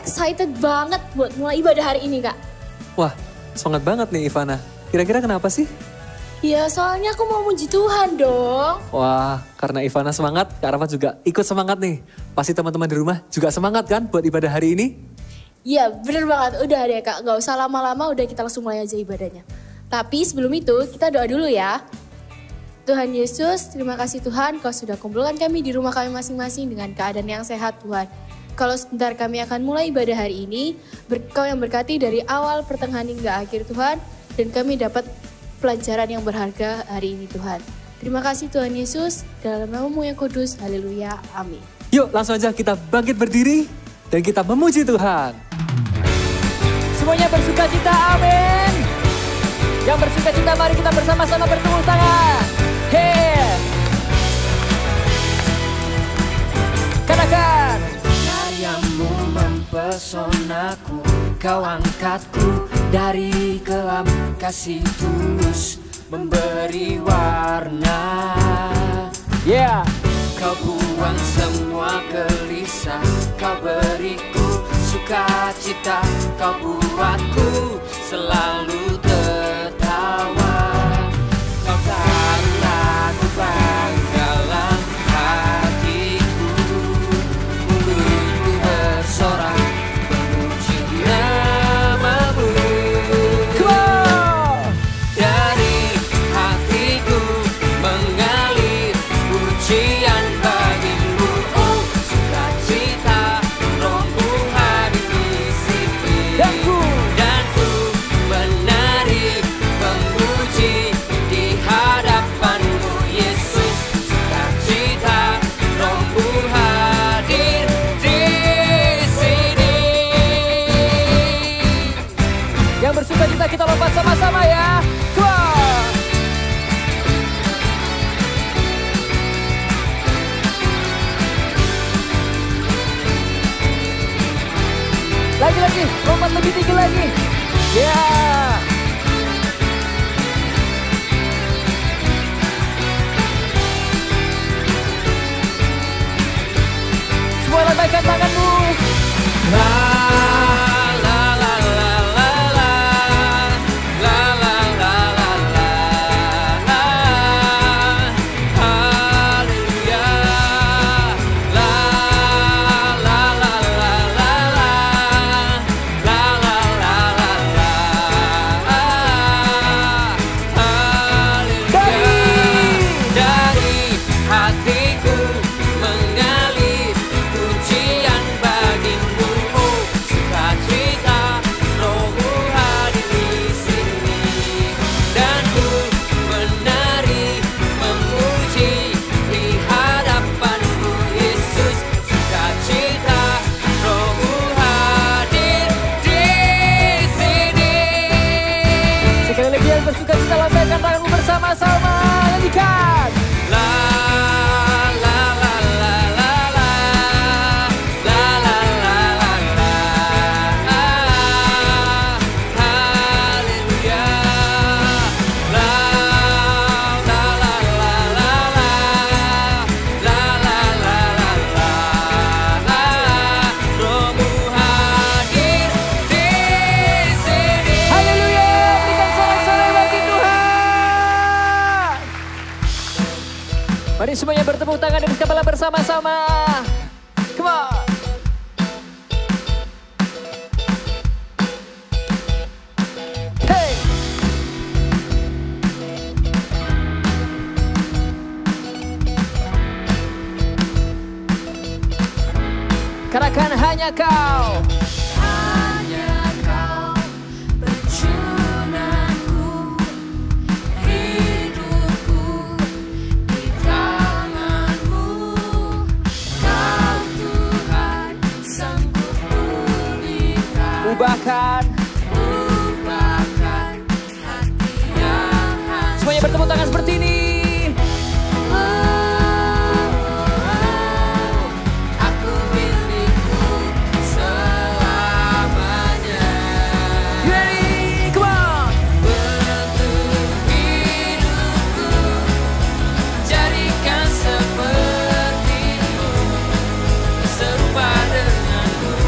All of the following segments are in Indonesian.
excited banget buat mulai ibadah hari ini Kak. Wah, semangat banget nih Ivana. Kira-kira kenapa sih? Ya soalnya aku mau muji Tuhan dong. Wah, karena Ivana semangat, Kak Rafa juga ikut semangat nih. Pasti teman-teman di rumah juga semangat kan buat ibadah hari ini? Iya bener banget, udah deh Kak, gak usah lama-lama, udah kita langsung mulai aja ibadahnya. Tapi sebelum itu kita doa dulu ya. Tuhan Yesus, terima kasih Tuhan Kau sudah kumpulkan kami di rumah kami masing-masing dengan keadaan yang sehat Tuhan. Kalau sebentar kami akan mulai ibadah hari ini, Kau yang berkati dari awal, pertengahan hingga akhir Tuhan, dan kami dapat pelajaran yang berharga hari ini Tuhan. Terima kasih Tuhan Yesus, dalam nama-Mu yang kudus, haleluya, amin. Yuk langsung aja kita bangkit berdiri dan kita memuji Tuhan. Semuanya bersuka cita, amin. Yang bersuka cita mari kita bersama-sama bertepuk tangan. Hey. Katakan. Karyamu mempesonaku, Kau angkatku dari kelam, kasih tulus memberi warna. Yeah. Kau buang semua gelisah, Kau beriku sukacita, Kau buatku selalu tertawa. Kau taruh lagu bangga dalam hatiku, mulutku bersorak memuji nama-Mu. Dari hatiku mengalir pujian bagimu, oh sukacita rohmu hadir di sini. Dan ku menari memuji di hadapan-Mu Yesus, sukacita rohmu hadir di sini. Yang bersuka cita kita lompat sama-sama ya. Come on. Lagi-lagi, lompat lebih tinggi lagi. Ya. Semua lambaikan tanganmu. La la la la la la la la la la la, haleluya. La la la la la la la la la la, haleluya. Dari hatiku mengalir pujian bagimu, oh sukacita rohmu hadir di sini. Dan ku menari memuji di hadapan-Mu Yesus, sukacita rohmu hadir di sini. Sekali lagi yang bersuka cita lambaikan tanganmu bersama-sama. Nyanyikan. La la la la la la la la la la la, haleluya. La la la la la la la la la la, rohmu hadir di sini. Haleluya. Berikan sorak-sorai bagi Tuhan. Mari semuanya bertepuk tangan dan kepala bersama-sama. Come on. Hey. Katakan hanya Kau. Hanya Kau pencunanku, hidupku di tangan-Mu. Kau Tuhan sanggup pulihkan, Ubahkan. ubahkan hati yang hancur. Semuanya bertepuk tangan seperti ini. Aku milikmu selamanya. Ready? Come on. Bentuk hidupku, jadikan seperti-Mu, serupa denganmu.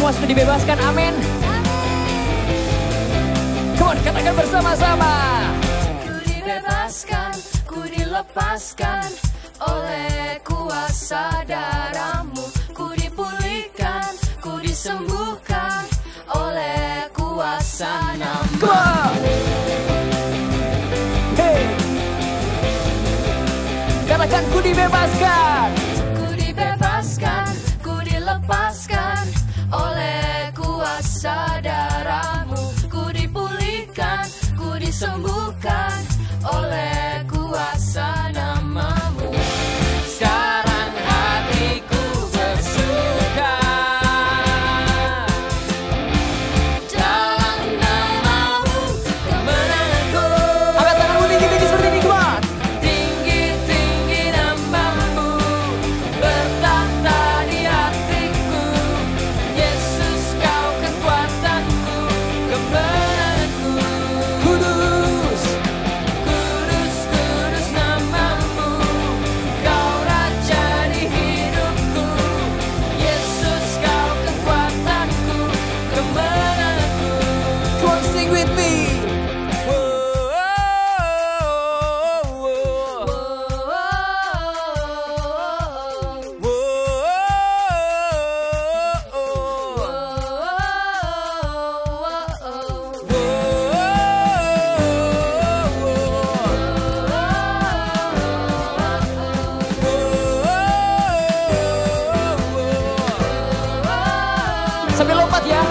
semua sudah dibebaskan, amin. Come on, katakan bersama-sama. Ku dibebaskan, ku dilepaskan oleh kuasa darah-Mu. Ku dipulihkan, ku disembuhkan oleh kuasa nama. Come on. Hey. Katakan ku dibebaskan. Ku dibebaskan, ku dilepaskan oleh kuasa darah-Mu. Ku dipulihkan, ku disembuhkan oleh kuasa nama-Mu. Sekarang hatiku bersuka dalam nama-Mu, kemenanganku. Angkat tanganmu tinggi-tinggi seperti ini, come on. Tinggi-tinggi nama-Mu bertata di hatiku. Yesus, Kau kekuatanku, kemenanganku. Kudus. Kudus, kudus nama-Mu, Kau Raja di hidupku. Yesus, Kau kekuatanku, kemenanganku. Come on, sing with me. Sambil lompat ya.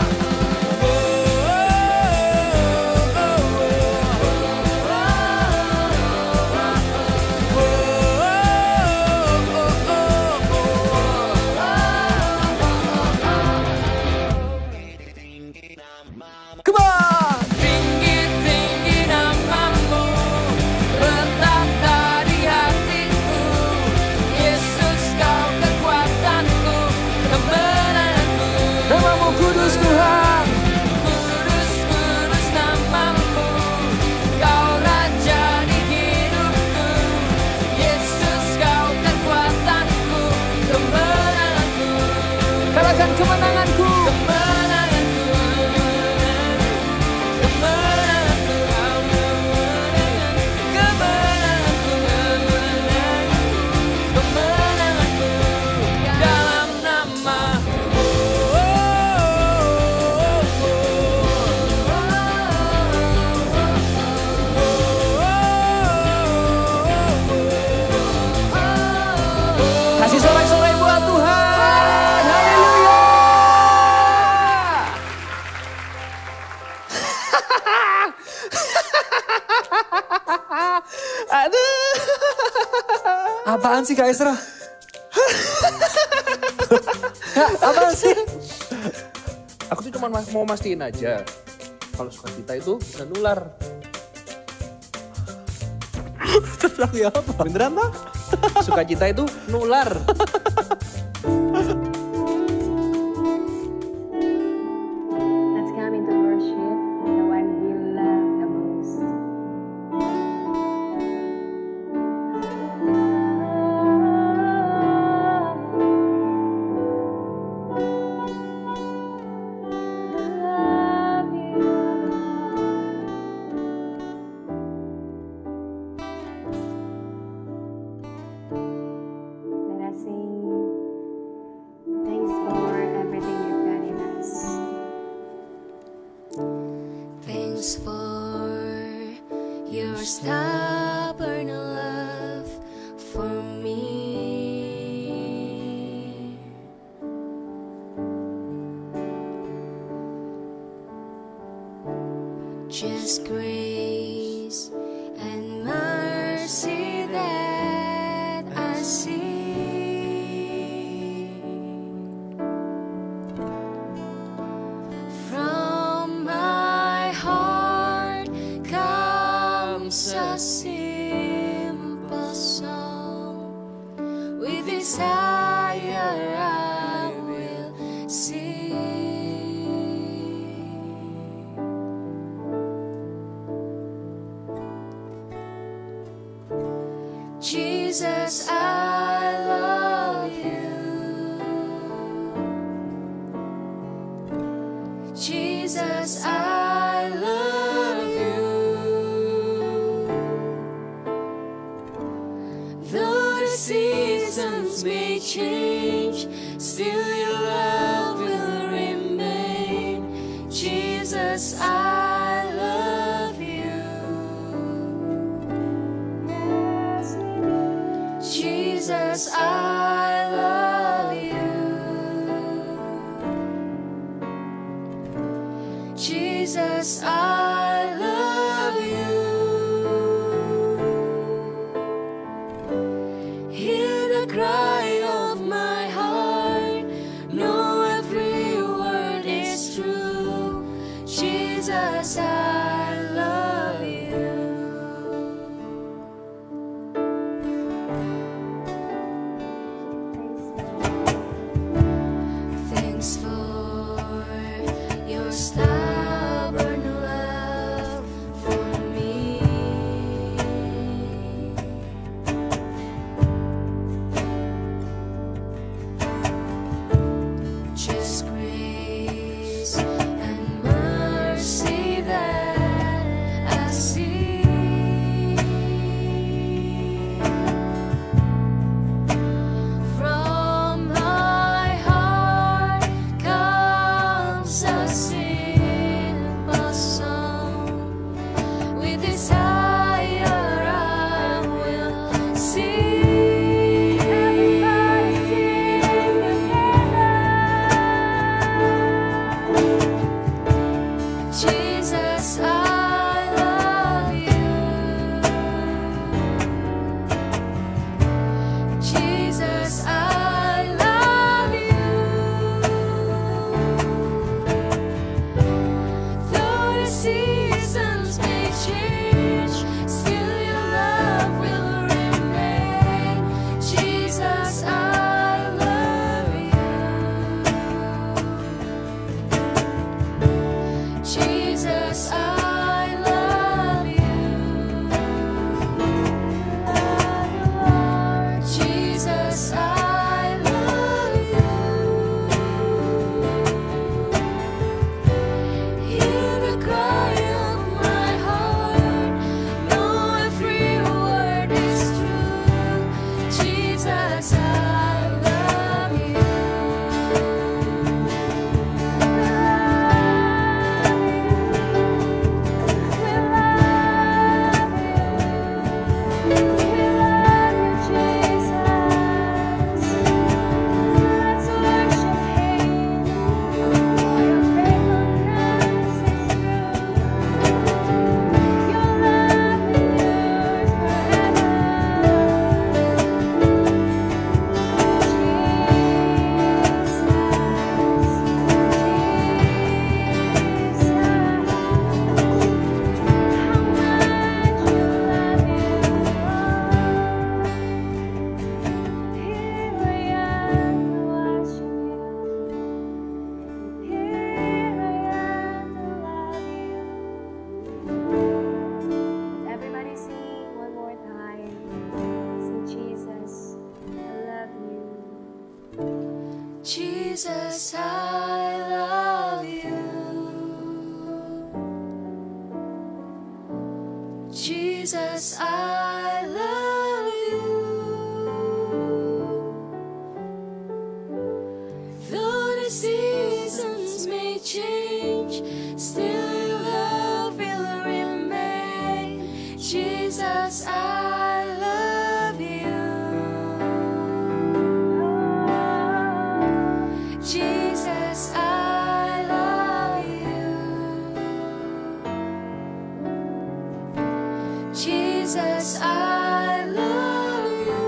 Come on. Tinggi-tinggi nama-Mu bertata di hatiku. Yesus, Kau kekuatanku, kemenanganku. Namamu kudus Tuhan. Kudus, kudus nama-Mu, Kau Raja di hidupku. Yesus, Kau kekuatanku, kemenanganku. Katakan kemenanganku. Kemenanganku, kemenanganku, kemenanganku, kemenanganku dalam nama-Mu. Kasih sorak-sorai buat Tuhan. Haleluya. Aduh. Apaan sih Kak Esra? Apaan sih? Aku tuh cuma mau mastiin aja kalau sukacita itu bisa nular. Terang ya apa? Beneran tak? Sukacita itu nular. Let's come into worship, the one we love the most. Love you, Lord. Let us sing. Thanks for everything you've done in us. Thanks for your stubborn love for me. Just grace and mercy that I see. From my heart comes a simple song. With desire I will sing. Jesus, I love you. seasons may change, still your love will remain. Jesus, I love you. Jesus, I love you. Jesus, I love you. Hear the cry of my heart. Know every word is true. Jesus, I love you. Thanks for your stubborn love for me. Just grace and mercy that I see. From my heart comes a simple song. With desire I will sing. Everybody sing together. Jesus, I love you. Jesus, I love you. Though the seasons may change, still your love will remain. Jesus, I love you. Jesus, I love you. Jesus, I love you. Hear the cry of my heart. Know every word is true. Jesus, I love you. Everybody sing one more time. Sing Jesus, I love you. Jesus, I love you. Jesus, I love you. Though the seasons may change, still your love will remain. Jesus, I love you. Jesus, I love you. Jesus, I love you.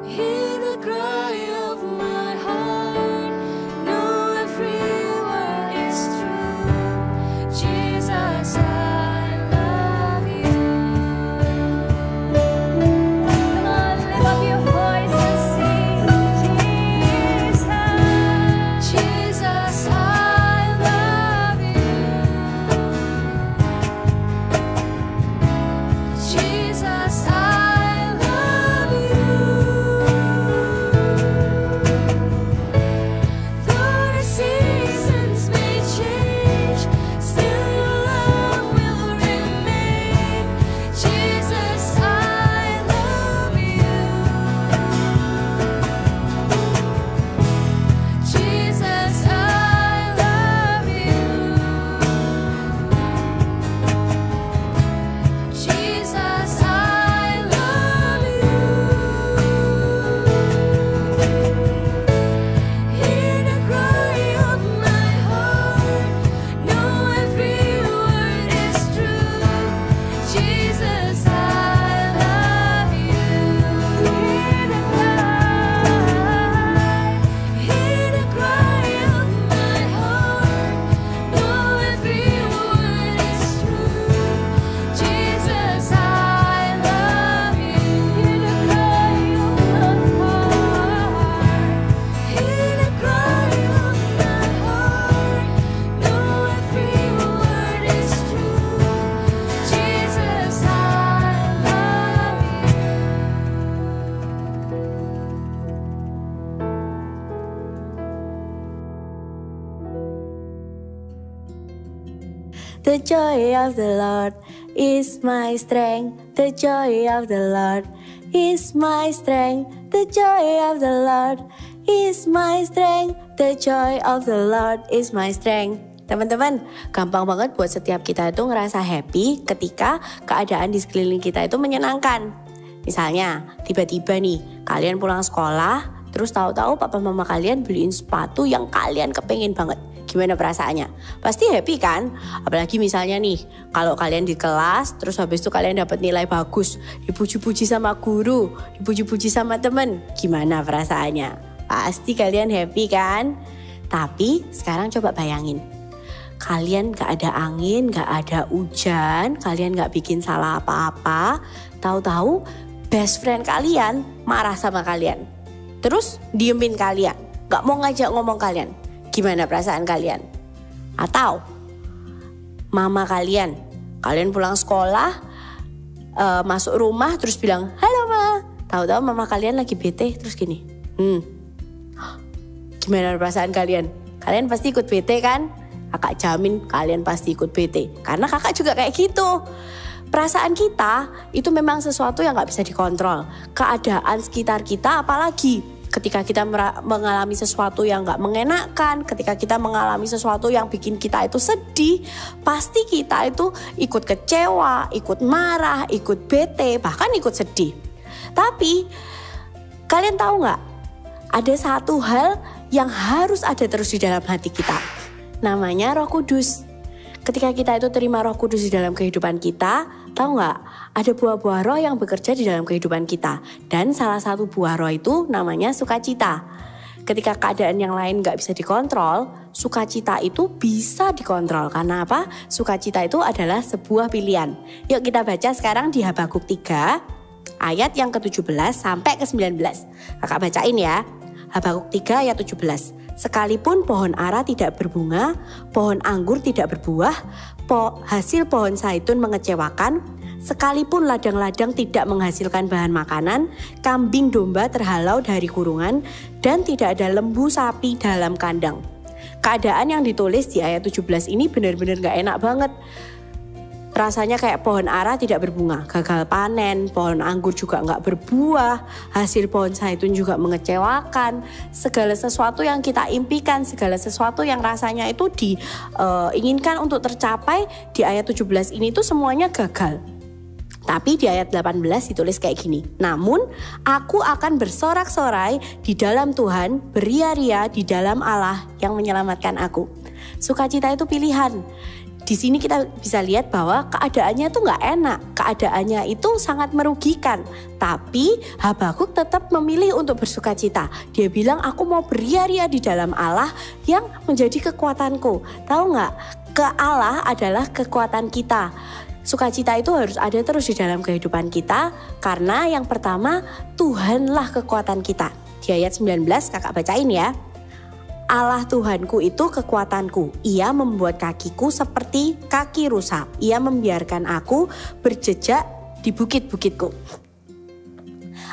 Hear the cry of my heart. Know every word is true. Jesus, I love you. Come on, lift up your voice and sing. Jesus, Jesus, I love you. The joy of the Lord is my strength. The joy of the Lord is my strength. The joy of the Lord is my strength. The joy of the Lord is my strength. Teman-teman, gampang banget buat setiap kita itu ngerasa happy ketika keadaan di sekeliling kita itu menyenangkan. Misalnya, tiba-tiba nih, kalian pulang sekolah, terus tahu-tahu papa mama kalian beliin sepatu yang kalian kepengen banget. Gimana perasaannya? Pasti happy kan? Apalagi misalnya nih, kalau kalian di kelas, terus habis itu kalian dapat nilai bagus, dipuji-puji sama guru, dipuji-puji sama temen. Gimana perasaannya? Pasti kalian happy kan? Tapi sekarang coba bayangin. Kalian gak ada angin, gak ada hujan, kalian gak bikin salah apa-apa. Tahu-tahu best friend kalian marah sama kalian. Terus diemin kalian, gak mau ngajak ngomong kalian. Gimana perasaan kalian? Atau mama kalian pulang sekolah, masuk rumah terus bilang, halo ma. Tahu-tahu mama kalian lagi bete terus gini. Gimana perasaan kalian? Kalian pasti ikut bete kan? Kakak jamin kalian pasti ikut bete. Karena kakak juga kayak gitu. Perasaan kita itu memang sesuatu yang gak bisa dikontrol. Keadaan sekitar kita apalagi ketika kita mengalami sesuatu yang gak mengenakan, ketika kita mengalami sesuatu yang bikin kita itu sedih, pasti kita itu ikut kecewa, ikut marah, ikut bete, bahkan ikut sedih. Tapi kalian tahu gak? Ada satu hal yang harus ada terus di dalam hati kita. Namanya Roh Kudus. Ketika kita itu terima Roh Kudus di dalam kehidupan kita, tahu nggak? Ada buah-buah roh yang bekerja di dalam kehidupan kita. Dan salah satu buah roh itu namanya sukacita. Ketika keadaan yang lain nggak bisa dikontrol, sukacita itu bisa dikontrol. Karena apa? Sukacita itu adalah sebuah pilihan. Yuk kita baca sekarang di Habakuk 3, ayat yang ke-17 sampai ke-19. Kakak bacain ya. Habakuk 3 ayat 17. Sekalipun pohon ara tidak berbunga, pohon anggur tidak berbuah, hasil pohon zaitun mengecewakan, sekalipun ladang-ladang tidak menghasilkan bahan makanan, kambing domba terhalau dari kurungan, dan tidak ada lembu sapi dalam kandang. Keadaan yang ditulis di ayat 17 ini benar-benar gak enak banget. Rasanya kayak pohon ara tidak berbunga, gagal panen, pohon anggur juga nggak berbuah, hasil pohon zaitun juga mengecewakan. Segala sesuatu yang kita impikan, segala sesuatu yang rasanya itu diinginkan untuk tercapai di ayat 17 ini tuh semuanya gagal. Tapi di ayat 18 ditulis kayak gini. Namun aku akan bersorak-sorai di dalam Tuhan, beria-ria di dalam Allah yang menyelamatkan aku. Sukacita itu pilihan. Di sini kita bisa lihat bahwa keadaannya tuh nggak enak, keadaannya itu sangat merugikan. Tapi Habakuk tetap memilih untuk bersukacita. Dia bilang, aku mau beria-ria di dalam Allah yang menjadi kekuatanku. Tahu nggak? Ke Allah adalah kekuatan kita. Sukacita itu harus ada terus di dalam kehidupan kita. Karena yang pertama, Tuhanlah kekuatan kita. Di ayat 19 kakak bacain ya. Allah Tuhanku itu kekuatanku. Ia membuat kakiku seperti kaki rusa. Ia membiarkan aku berjejak di bukit-bukitku.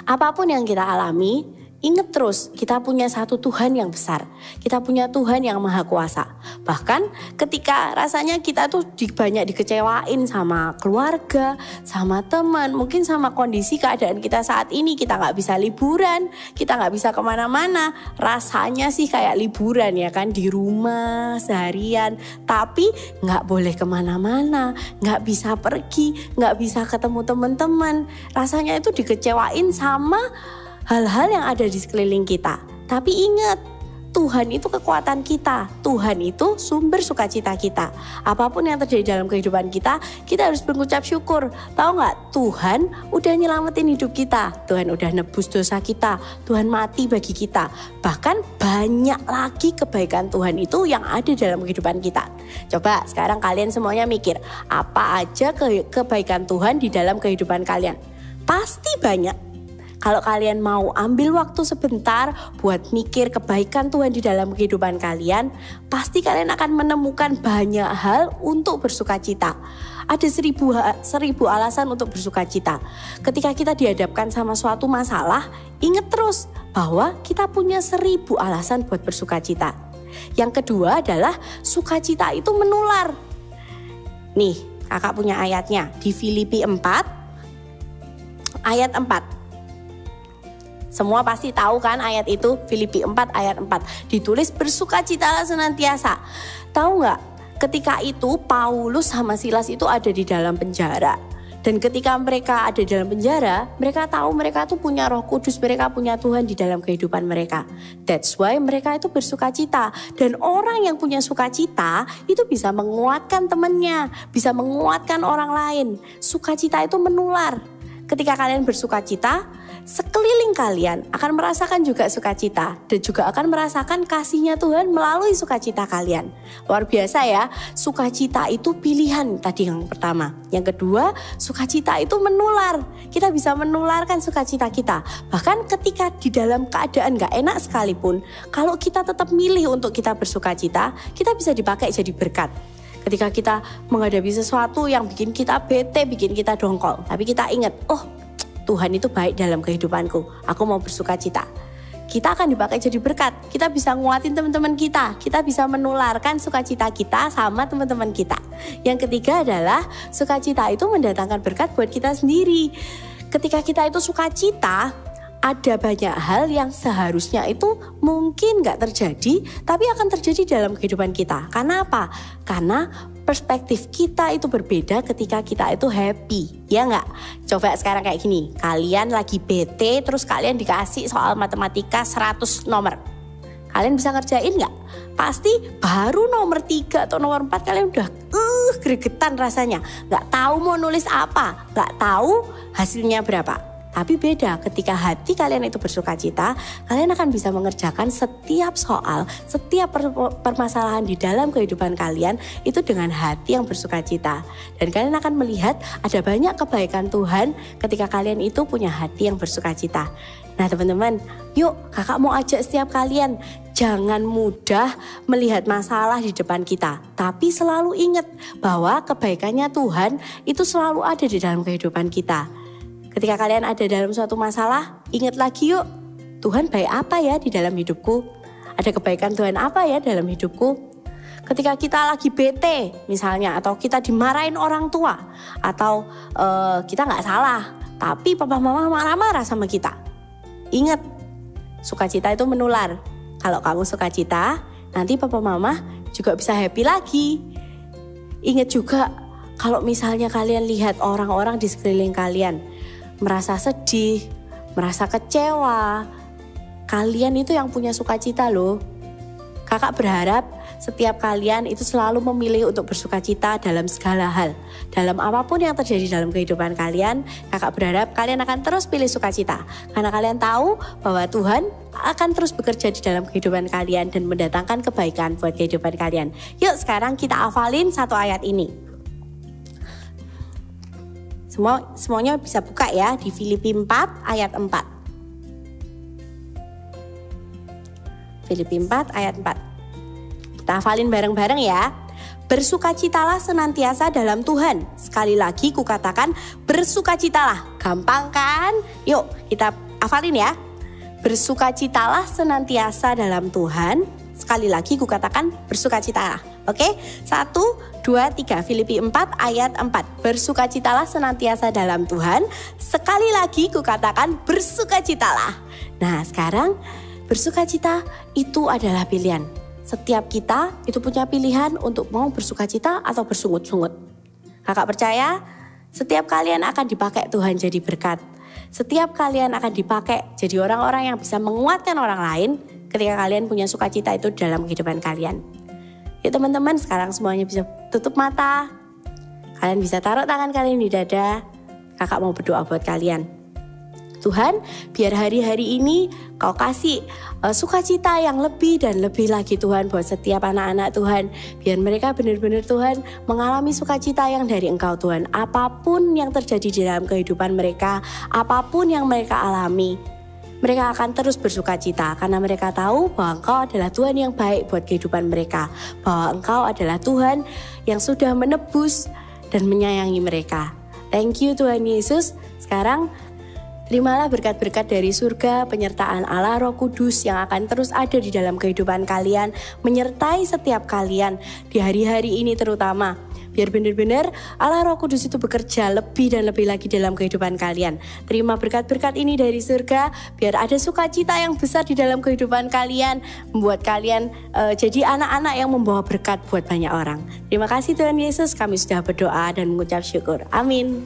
Apapun yang kita alami, ingat terus kita punya satu Tuhan yang besar. Kita punya Tuhan yang maha kuasa. Bahkan ketika rasanya kita tuh banyak dikecewain sama keluarga, sama teman, mungkin sama kondisi keadaan kita saat ini. Kita gak bisa liburan, kita gak bisa kemana-mana. Rasanya sih kayak liburan ya kan, di rumah seharian. Tapi gak boleh kemana-mana, gak bisa pergi, gak bisa ketemu teman-teman. Rasanya itu dikecewain sama hal-hal yang ada di sekeliling kita. Tapi ingat, Tuhan itu kekuatan kita. Tuhan itu sumber sukacita kita. Apapun yang terjadi dalam kehidupan kita, kita harus mengucap syukur. Tahu nggak? Tuhan udah nyelamatin hidup kita. Tuhan udah nebus dosa kita. Tuhan mati bagi kita. Bahkan banyak lagi kebaikan Tuhan itu yang ada dalam kehidupan kita. Coba sekarang kalian semuanya mikir, apa aja kebaikan Tuhan di dalam kehidupan kalian? Pasti banyak. Kalau kalian mau ambil waktu sebentar buat mikir kebaikan Tuhan di dalam kehidupan kalian, pasti kalian akan menemukan banyak hal untuk bersukacita. Ada seribu alasan untuk bersukacita. Ketika kita dihadapkan sama suatu masalah, ingat terus bahwa kita punya 1000 alasan buat bersukacita. Yang kedua adalah sukacita itu menular. Nih, kakak punya ayatnya di Filipi 4 ayat 4. Semua pasti tahu kan ayat itu, Filipi 4 ayat 4. Ditulis bersukacitalah senantiasa. Tahu nggak? Ketika itu Paulus sama Silas itu ada di dalam penjara. Dan ketika mereka ada di dalam penjara, mereka tahu mereka tuh punya Roh Kudus, mereka punya Tuhan di dalam kehidupan mereka. That's why mereka itu bersukacita. Dan orang yang punya sukacita itu bisa menguatkan temannya, bisa menguatkan orang lain. Sukacita itu menular. Ketika kalian bersukacita, sekeliling kalian akan merasakan juga sukacita dan juga akan merasakan kasih-Nya Tuhan melalui sukacita kalian. Luar biasa ya, sukacita itu pilihan tadi yang pertama. Yang kedua, sukacita itu menular. Kita bisa menularkan sukacita kita. Bahkan ketika di dalam keadaan gak enak sekalipun, kalau kita tetap milih untuk kita bersukacita, kita bisa dipakai jadi berkat. Ketika kita menghadapi sesuatu yang bikin kita bete, bikin kita dongkol, tapi kita ingat, oh Tuhan itu baik dalam kehidupanku, aku mau bersukacita. Kita akan dipakai jadi berkat, kita bisa nguatin teman-teman kita bisa menularkan sukacita kita sama teman-teman kita. Yang ketiga adalah sukacita itu mendatangkan berkat buat kita sendiri. Ketika kita itu sukacita, ada banyak hal yang seharusnya itu mungkin gak terjadi, tapi akan terjadi dalam kehidupan kita. Karena apa? Karena perspektif kita itu berbeda ketika kita itu happy, ya gak? Coba sekarang kayak gini, kalian lagi bete terus kalian dikasih soal matematika 100 nomor. Kalian bisa ngerjain gak? Pasti baru nomor 3 atau nomor 4 kalian udah gregetan rasanya. Gak tahu mau nulis apa, gak tahu hasilnya berapa. Tapi beda ketika hati kalian itu bersukacita, kalian akan bisa mengerjakan setiap soal, setiap permasalahan di dalam kehidupan kalian itu dengan hati yang bersukacita. Dan kalian akan melihat ada banyak kebaikan Tuhan ketika kalian itu punya hati yang bersukacita. Nah teman-teman, yuk kakak mau ajak setiap kalian, jangan mudah melihat masalah di depan kita. Tapi selalu ingat bahwa kebaikannya Tuhan itu selalu ada di dalam kehidupan kita. Ketika kalian ada dalam suatu masalah, ingat lagi yuk, Tuhan baik apa ya di dalam hidupku? Ada kebaikan Tuhan apa ya dalam hidupku? Ketika kita lagi bete misalnya, atau kita dimarahin orang tua, atau kita gak salah, tapi papa mama marah-marah sama kita. Ingat, sukacita itu menular. Kalau kamu sukacita, nanti papa mama juga bisa happy lagi. Ingat juga, kalau misalnya kalian lihat orang-orang di sekeliling kalian merasa sedih, merasa kecewa, kalian itu yang punya sukacita loh. Kakak berharap setiap kalian itu selalu memilih untuk bersukacita dalam segala hal. Dalam apapun yang terjadi dalam kehidupan kalian, kakak berharap kalian akan terus pilih sukacita. Karena kalian tahu bahwa Tuhan akan terus bekerja di dalam kehidupan kalian dan mendatangkan kebaikan buat kehidupan kalian. Yuk sekarang kita hafalin satu ayat ini. Semuanya bisa buka ya di Filipi 4 ayat 4. Filipi 4 ayat 4. Kita hafalin bareng-bareng ya. Bersukacitalah senantiasa dalam Tuhan. Sekali lagi kukatakan bersukacitalah. Gampang kan? Yuk kita hafalin ya. Bersukacitalah senantiasa dalam Tuhan. Sekali lagi kukatakan bersukacitalah. Oke, 1, 2, 3, Filipi 4 ayat 4. Bersukacitalah senantiasa dalam Tuhan. Sekali lagi kukatakan bersukacitalah. Nah sekarang bersukacita itu adalah pilihan. Setiap kita itu punya pilihan untuk mau bersukacita atau bersungut-sungut. Kakak percaya setiap kalian akan dipakai Tuhan jadi berkat. Setiap kalian akan dipakai jadi orang-orang yang bisa menguatkan orang lain ketika kalian punya sukacita itu dalam kehidupan kalian. Yuk teman-teman, sekarang semuanya bisa tutup mata. Kalian bisa taruh tangan kalian di dada. Kakak mau berdoa buat kalian. Tuhan, biar hari-hari ini Kau kasih sukacita yang lebih dan lebih lagi Tuhan buat setiap anak-anak Tuhan. Biar mereka benar-benar Tuhan mengalami sukacita yang dari Engkau Tuhan. Apapun yang terjadi di dalam kehidupan mereka, apapun yang mereka alami, mereka akan terus bersukacita karena mereka tahu bahwa Engkau adalah Tuhan yang baik buat kehidupan mereka. Bahwa Engkau adalah Tuhan yang sudah menebus dan menyayangi mereka. Thank you Tuhan Yesus. Sekarang terimalah berkat-berkat dari surga, penyertaan Allah Roh Kudus yang akan terus ada di dalam kehidupan kalian, menyertai setiap kalian di hari-hari ini terutama. Biar benar-benar Allah Roh Kudus itu bekerja lebih dan lebih lagi dalam kehidupan kalian. Terima berkat-berkat ini dari surga, biar ada sukacita yang besar di dalam kehidupan kalian, membuat kalian jadi anak-anak yang membawa berkat buat banyak orang. Terima kasih Tuhan Yesus, kami sudah berdoa dan mengucap syukur. Amin.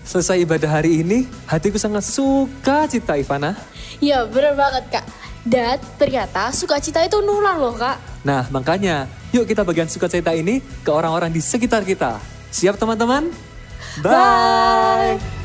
Selesai ibadah hari ini, hatiku sangat suka cita Ivana. Ya bener banget Kak. Dan ternyata sukacita itu nular loh Kak. Nah makanya, yuk kita bagian sukacita ini ke orang-orang di sekitar kita. Siap teman-teman? Bye!